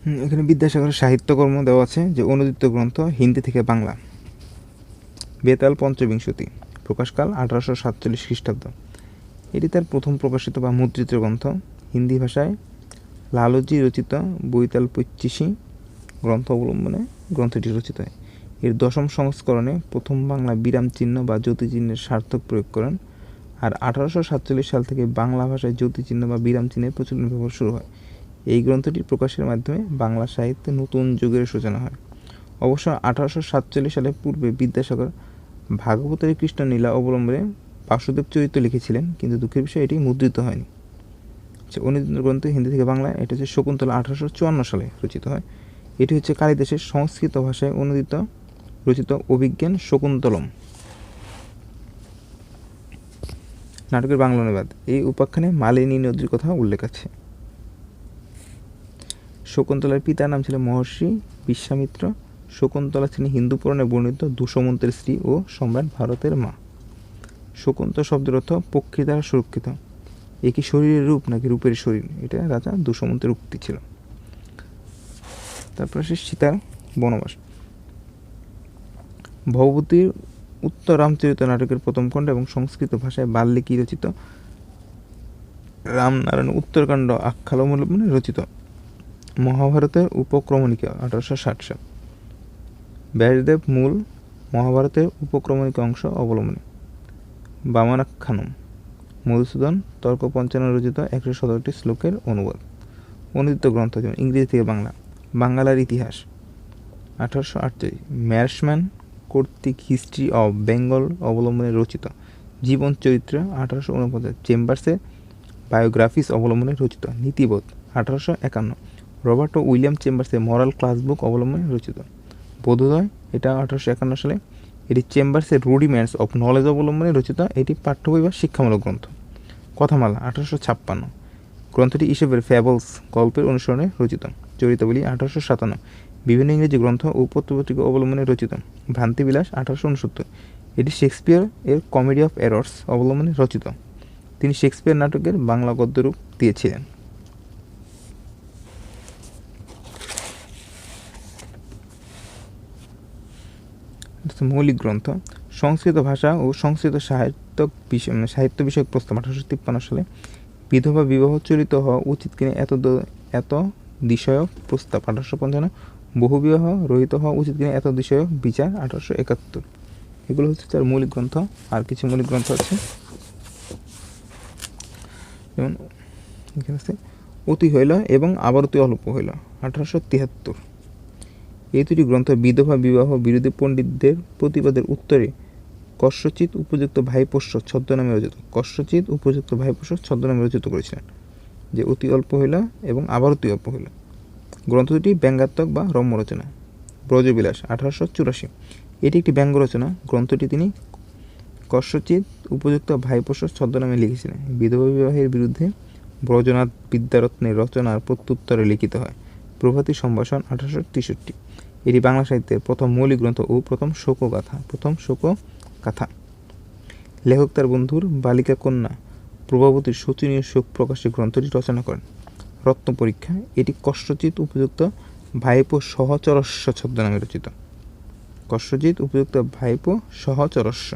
এখানে বিদ্যাসাগরের সাহিত্যকর্ম দেওয়া আছে, যে অনুদিত গ্রন্থ হিন্দি থেকে বাংলা। বেতাল পঞ্চবিংশতি, প্রকাশকাল 1847 খ্রিস্টাব্দ। এটি তার প্রথম প্রকাশিত বা মুদ্রিত গ্রন্থ। হিন্দি ভাষায় লালজি রচিত বৈতাল পঁচিশি গ্রন্থ অবলম্বনে গ্রন্থটি রচিত হয়। এর দশম সংস্করণে প্রথম বাংলা বিরাম চিহ্ন বা জ্যোতিচিহ্নের সার্থক প্রয়োগ করেন। আর 1847 সাল থেকে বাংলা ভাষায় জ্যোতিচিহ্ন বা বিরাম চিহ্নের প্রচলন ব্যবহার শুরু হয়। এই গ্রন্থটির প্রকাশের মাধ্যমে বাংলা সাহিত্যে নতুন যুগের সূচনা হয়। অবশ্য 1847 সালের পূর্বে বিদ্যাসাগর ভাগবতের কৃষ্ণ লীলা অবলম্বনে বাসুদেব চরিত্র লিখেছিলেন, কিন্তু দুঃখের বিষয় এটি মুদ্রিত হয়নি। অনুদিত গ্রন্থ হিন্দি থেকে বাংলায়, এটা হচ্ছে শকুন্তলা 1854 সালে রচিত হয়। এটি হচ্ছে কালিদাসের সংস্কৃত ভাষায় অনুদিত রচিত অভিজ্ঞান শকুন্তলম নাটকের বাংলা অনুবাদ। এই উপাখ্যানে মালিনী নদীর কথা উল্লেখ আছে। শকুন্তলার পিতার নাম ছিল মহর্ষি বিশ্বামিত্র। শকুন্তলা ছিলেন হিন্দু পুরাণে বর্ণিত দুষ্মন্তের স্ত্রী ও সম্রাট ভারতের মা। শকুন্তলা শব্দের অর্থ পক্ষী দ্বারা সুরক্ষিত। এ কি শরীরের রূপ নাকি রূপের শরীর, এটা রাজা দুষ্মন্তের উক্তি ছিল। তারপর আসে সীতার বনবাস। ভগবতীর উত্তর রামচরিত নাটকের প্রথম খণ্ড এবং সংস্কৃত ভাষায় বাল্মীকি রচিত রামনারায়ণ উত্তরকাণ্ড আখ্যান অবলম্বনে রচিত। মহাভারতের উপক্রমণিকা 1860 সাল। ব্যাসদেব মূল মহাভারতের উপক্রমণিকা অংশ অবলম্বনে। বামানাখ্যানম মধুসূদন তর্ক পঞ্চানন রচিত 117টি শ্লোকের অনুবাদ। অনুদিত গ্রন্থ যেমন ইংরেজি থেকে বাংলা। বাংলার ইতিহাস 1848। ম্যারসম্যান কর্তৃক হিস্ট্রি অব বেঙ্গল অবলম্বনে রচিত। জীবন চরিত্র 1849। চেম্বার্সের বায়োগ্রাফিস অবলম্বনে রচিত। নীতিবোধ 1851। রবার্ট ও উইলিয়াম চেম্বার্সের মরাল ক্লাস বুক অবলম্বনে রচিত। বোধোদয়, এটা 1851 সালে। এটি চেম্বার্সের রুডিমেন্টস অফ নলেজ অবলম্বনে রচিত। এটি পাঠ্য বই বা শিক্ষামূলক গ্রন্থ। কথামালা 1856। গ্রন্থটি ইসবের ফ্যাবলস গল্পের অনুসরণে রচিত। চরিতাবলী 1857। বিভিন্ন ইংরেজি গ্রন্থ ও পত্রপত্রিকা অবলম্বনে রচিত। ভ্রান্তিবিলাস 1869। এটি শেক্সপিয়ার এর কমেডি অফ এরর্স অবলম্বনে রচিত। তিনি শেক্সপিয়ার নাটকের বাংলা গদ্যরূপ দিয়েছিলেন। মৌলিক গ্রন্থ। সংস্কৃত ভাষা ও সংস্কৃত সাহিত্য বিষয়ক প্রস্তাব 1853 সালে। বিধবা বিবাহ চলিত হওয়া উচিত কিনা এত বিষয়ক প্রস্তাব 1855। বহু বিবাহ রহিত হওয়া উচিত কিনা এত বিষয়ক বিচার 1871। এগুলো হচ্ছে তার মৌলিক গ্রন্থ। আর কিছু মৌলিক গ্রন্থ আছে, যেমন এখানে আছে অতি হইল এবং আবার অতি অল্প হইল 1873। এই দুটি গ্রন্থ বিধবা বিবাহ বিরোধী পণ্ডিতদের প্রতিবাদের উত্তরে কস্যচিৎ উপযুক্ত ভাইপোষ্য ছদ্মনামে রচিত। কস্যচিৎ উপযুক্ত ভাইপোষ্য ছদ্মনামে রচিত করেছিলেন, যে অতি অল্প হইল এবং আবার অতি অল্প হইল। গ্রন্থ দুটি ব্যঙ্গাত্মক বা রম্য রচনা। ব্রজবিলাস 1884। এটি একটি ব্যঙ্গ রচনা। গ্রন্থটি তিনি কস্যচিৎ উপযুক্ত ভাইপোষ্য ছদ্মনামে লিখেছিলেন। বিধবা বিবাহের বিরুদ্ধে ব্রজনাথ বিদ্যারত্নের রচনার প্রত্যুত্তরে লিখিত হয়। প্রভাতী সম্ভাষণ 1863। এটি বাংলা সাহিত্যের প্রথম মৌলিক গ্রন্থ ও প্রথম শোকগাথা। লেখক তার বন্ধুর বালিকা কন্যা প্রভাবতীর শোচনীয় শোক প্রকাশে গ্রন্থটি রচনা করেন। রত্ন পরীক্ষা, এটি কস্যচিৎ উপযুক্ত ভাইপো সহচরস্য ছদ্মনামে রচিত। কস্যচিৎ উপযুক্ত ভাইপো সহচরস্য।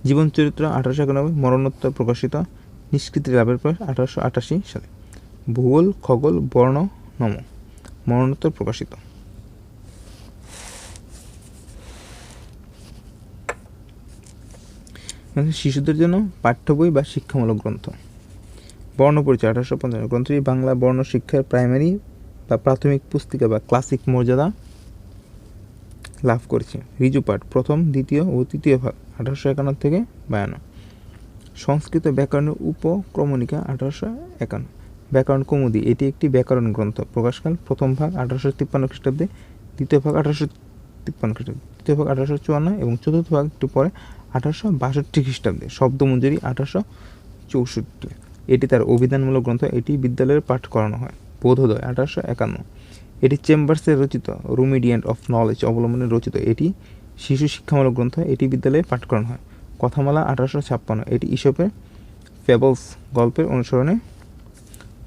জীবন চরিত্র 1891। মরণোত্তর প্রকাশিত। নিষ্কৃতি লাভের পর 1888 সালে। ভূগোল খগোল বর্ণ নম মরণোত্তর প্রকাশিত। শিশুদের জন্য পাঠ্য বই বা শিক্ষামূলক গ্রন্থ। বর্ণ পরিচয় 1855। গ্রন্থটি বাংলা বর্ণ শিক্ষার প্রাইমারি বা প্রাথমিক পুস্তিকা বা ক্লাসিক মর্যাদা লাভ করেছে। ঋজুপাঠ প্রথম, দ্বিতীয় ও তৃতীয় ভাগ 1851 থেকে 52। সংস্কৃত ব্যাকরণের উপক্রমণিকা 1851। ব্যাকরণ কৌমুদী, এটি একটি ব্যাকরণ গ্রন্থ। প্রকাশকাল প্রথম ভাগ 1853 খ্রিস্টাব্দে, দ্বিতীয় ভাগ 1853 খ্রিস্টাব্দে, তৃতীয় ভাগ 1854 এবং চতুর্থ ভাগ একটু পরে 1862 খ্রিস্টাব্দে। শব্দমঞ্জুরি 1864। এটি তার অভিধানমূলক গ্রন্থ। এটি বিদ্যালয়ের পাঠ করানো হয়। বোধোদয় 1851। এটি চেম্বার্সের রচিত রুমিডিয়েন্ট অফ নলেজ অবলম্বনে রচিত। এটি শিশু শিক্ষামূলক গ্রন্থ। এটি বিদ্যালয়ে পাঠ করানো হয়। কথামালা 1856। এটি ইসপের ফ্যাবলস গল্পের অনুসরণে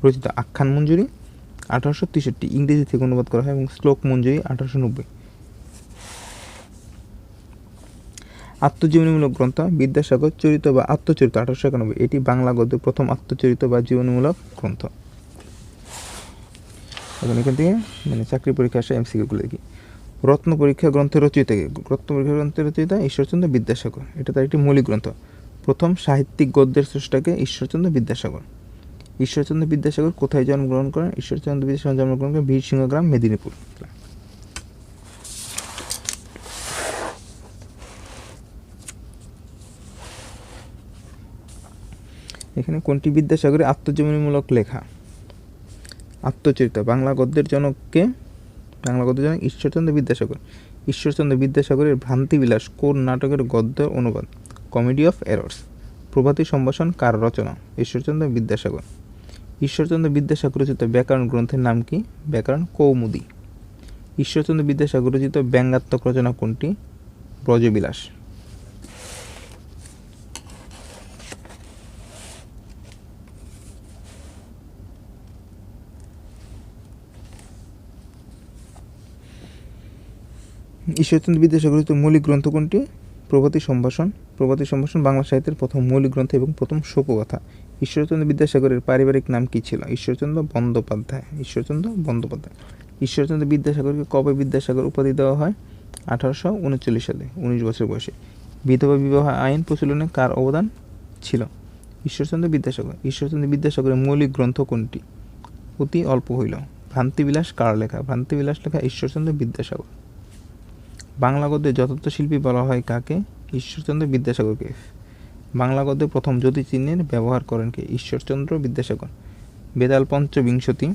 রচিত। আখ্যান মঞ্জুরি 1863 ইংরেজি থেকে অনুবাদ করা হয় এবং শ্লোক মঞ্জুরি 1890। আত্মজীবনীমূলক গ্রন্থ বিদ্যাসাগর চরিত বা আত্মচরিত 1891, এটি বাংলা গদ্যের প্রথম আত্মচরিত বা জীবনীমূলক গ্রন্থ। এখন এখান থেকে মানে চাকরি পরীক্ষা আসে এমসিকিউগুলো দেখি। রত্ন পরীক্ষা গ্রন্থের রচয়িতা কে? রত্ন পরীক্ষা গ্রন্থের রচয়িতা ঈশ্বরচন্দ্র বিদ্যাসাগর, এটা তার একটি মৌলিক গ্রন্থ। প্রথম সাহিত্যিক গদ্যের স্রষ্টাকে? ঈশ্বরচন্দ্র বিদ্যাসাগর। ঈশ্বরচন্দ্র বিদ্যাসাগর কোথায় জন্মগ্রহণ করেন? ঈশ্বরচন্দ্র বিদ্যাসাগর জন্মগ্রহণ করেন বীরসিংহ গ্রাম, মেদিনীপুর। এখানে কোনটি বিদ্যাসাগরের আত্মজীবনীমূলক লেখা? আত্মচরিত। বাংলা গদ্যের জনককে? বাংলা গদ্যের জনক ঈশ্বরচন্দ্র বিদ্যাসাগর। ঈশ্বরচন্দ্র বিদ্যাসাগরের ভ্রান্তিবিলাস কোন নাটকের গদ্য অনুবাদ? Comedy of errors. প্রভাতী সম্ভাষণ কার রচনা? ঈশ্বরচন্দ্র বিদ্যাসাগর। ঈশ্বরচন্দ্র বিদ্যাসাগর রচিত ব্যাকরণ গ্রন্থের নাম কি? ব্যাকরণ কৌমুদী। ঈশ্বরচন্দ্র বিদ্যাসাগর রচিত ব্যঙ্গাত্মক রচনা কোনটি? ব্রজবিলাস। ঈশ্বরচন্দ্র বিদ্যাসাগর রচিত মৌলিক গ্রন্থ কোনটি? প্রভাতী সম্ভাষণ। প্রভাতী সম্ভাষণ বাংলা সাহিত্যের প্রথম মৌলিক গ্রন্থ এবং প্রথম শোকগাথা। ঈশ্বরচন্দ্র বিদ্যাসাগরের পারিবারিক নাম কি ছিল? ঈশ্বরচন্দ্র বন্দ্যোপাধ্যায়। ঈশ্বরচন্দ্র বন্দ্যোপাধ্যায়। ঈশ্বরচন্দ্র বিদ্যাসাগরকে কবে বিদ্যাসাগর উপাধি দেওয়া হয়? 1839 সালে, 19 বছর বয়সে। বিধবা বিবাহ আইন প্রচলনে কার অবদান ছিল? ঈশ্বরচন্দ্র বিদ্যাসাগর। ঈশ্বরচন্দ্র বিদ্যাসাগরের মৌলিক গ্রন্থ কোনটি? অতি অল্প হইল। ভ্রান্তিবিলাস কার লেখা? ভ্রান্তিবিলাস লেখা ঈশ্বরচন্দ্র বিদ্যাসাগর। বাংলা গদ্যের যথার্থ শিল্পী বলা হয় কাকে? ঈশ্বরচন্দ্র বিদ্যাসাগরকে। বাংলা গদ্যে প্রথম জ্যোতিচিহ্নের ব্যবহার করেন কে? ঈশ্বরচন্দ্র বিদ্যাসাগর। বেতাল পঞ্চবিংশতি।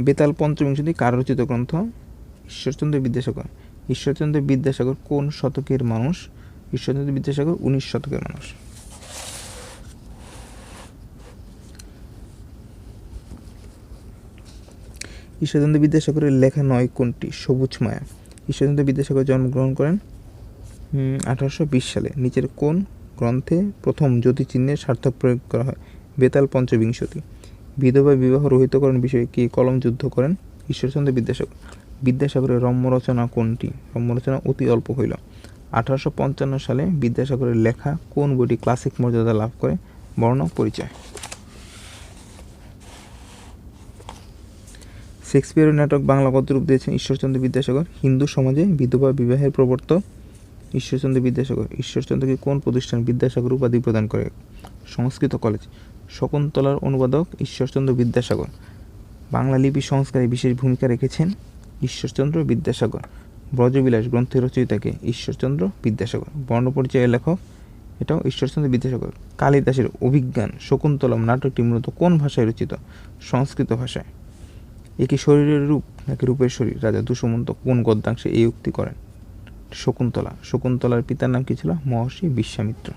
বেতাল পঞ্চবিংশতি কার রচিত গ্রন্থ? ঈশ্বরচন্দ্র বিদ্যাসাগর। ঈশ্বরচন্দ্র বিদ্যাসাগর কোন শতকের মানুষ? ঈশ্বরচন্দ্র বিদ্যাসাগর 19 শতকের মানুষ। ঈশ্বরচন্দ্র বিদ্যাসাগরের লেখা নয় কোনটি? সবুজ মায়া। ঈশ্বরচন্দ্র বিদ্যাসাগর জন্মগ্রহণ করেন 1820 সালে। নিচের কোন গ্রন্থে প্রথম জ্যোতিচিহ্নের সার্থক প্রয়োগ করা হয়? বেতাল পঞ্চবিংশতি। বিধবা বিবাহ রহিতকরণ বিষয়ে কে কলম যুদ্ধ করেন? ঈশ্বরচন্দ্র বিদ্যাসাগর। বিদ্যাসাগরের রম্য রচনা কোনটি? রম্য রচনা অতি অল্প হইল। 1855 সালে বিদ্যাসাগরের লেখা কোন বইটি ক্লাসিক মর্যাদা লাভ করে? বর্ণ পরিচয়। শেক্সপিয়ারের নাটক বাংলা গদ্যে রূপ দিয়েছেন ঈশ্বরচন্দ্র বিদ্যাসাগর। হিন্দু সমাজে বিধবা বিবাহের প্রবর্তক ঈশ্বরচন্দ্র বিদ্যাসাগর। ঈশ্বরচন্দ্রকে কোন প্রতিষ্ঠান বিদ্যাসাগর উপাধি প্রদান করে? সংস্কৃত কলেজ। শকুন্তলার অনুবাদক ঈশ্বরচন্দ্র বিদ্যাসাগর। বাংলা লিপি সংস্কারে বিশেষ ভূমিকা রেখেছেন ঈশ্বরচন্দ্র বিদ্যাসাগর। ব্রজবিলাস গ্রন্থের রচয়িতাকে? ঈশ্বরচন্দ্র বিদ্যাসাগর। বর্ণপরিচয়ের লেখক? এটাও ঈশ্বরচন্দ্র বিদ্যাসাগর। কালিদাসের অভিজ্ঞান শকুন্তলম নাটকটি মূলত কোন ভাষায় রচিত? সংস্কৃত ভাষায়। একে শরীরের রূপ নাকি রূপের শরীর? রাজা দুষ্মন্ত কোন গদ্যাংশে এই উক্তি করেন? শকুন্তলা। শকুন্তলার পিতার নাম কি ছিল? মহর্ষি বিশ্বামিত্র।